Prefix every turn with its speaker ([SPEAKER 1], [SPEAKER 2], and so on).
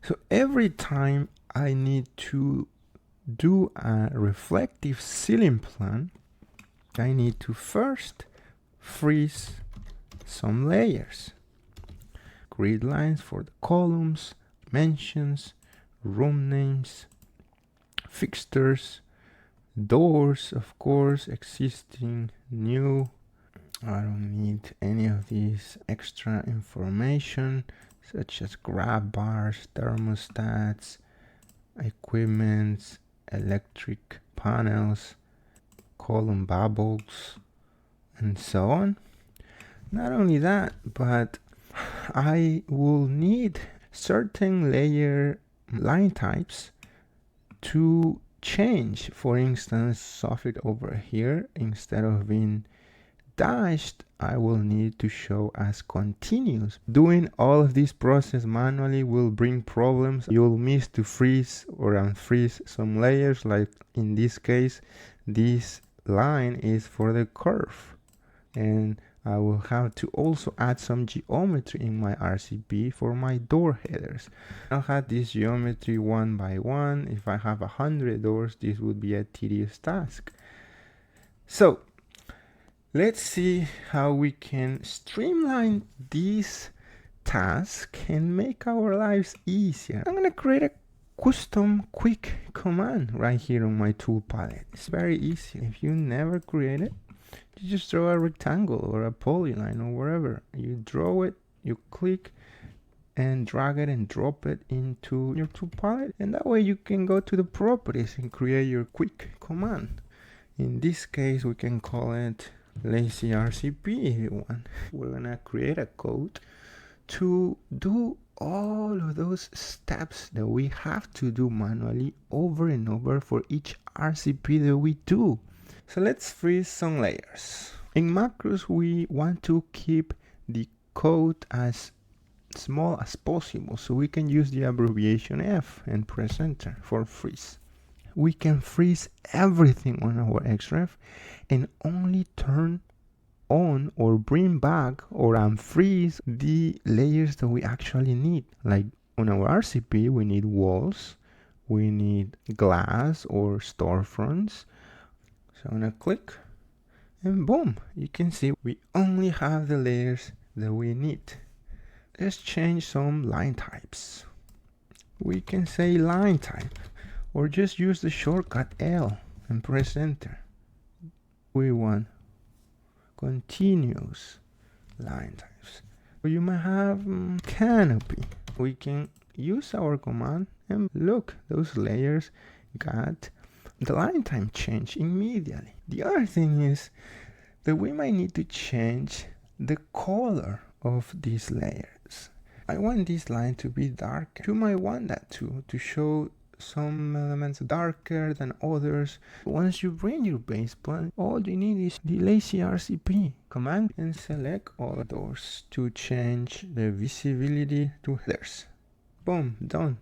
[SPEAKER 1] So every time I need to do a reflective ceiling plan, I need to first freeze some layers. Grid lines for the columns, dimensions, room names, fixtures, doors, of course, existing, new. I don't need any of these extra information such as grab bars, thermostats, equipment, electric panels, column bubbles, and so on. Not only that, but I will need certain layer line types to change. For instance, soffit over here, instead of being dashed, I will need to show as continuous. Doing all of this process manually will bring problems. You'll miss to freeze or unfreeze some layers, like in this case, this line is for the curve. And I will have to also add some geometry in my RCP for my door headers. I'll have this geometry one by one. If I have 100 doors, this would be a tedious task. So let's see how we can streamline this task and make our lives easier. I'm gonna create a custom quick command right here on my tool palette. It's very easy. If you never create it, you just draw a rectangle or a polyline or wherever. You draw it, you click and drag it and drop it into your tool palette, and that way you can go to the properties and create your quick command. In this case, we can call it lazy RCP if you want. We're gonna create a code to do all of those steps that we have to do manually over and over for each RCP that we do. So let's freeze some layers. In macros, we want to keep the code as small as possible, so we can use the abbreviation F and press enter for freeze. We can freeze everything on our XREF and only turn on or bring back or unfreeze the layers that we actually need. Like on our RCP, we need walls, we need glass or storefronts. So I'm gonna click and boom, you can see we only have the layers that we need. Let's change some line types. We can say line type or just use the shortcut L and press enter. We want continuous line types. You might have canopy. We can use our command and look, those layers got the line time change immediately. The other thing is that we might need to change the color of these layers. I want this line to be dark. You might want that too, to show some elements darker than others. Once you bring your base plan, all you need is the lazy RCP command and select all of those to change the visibility to headers. Boom, done.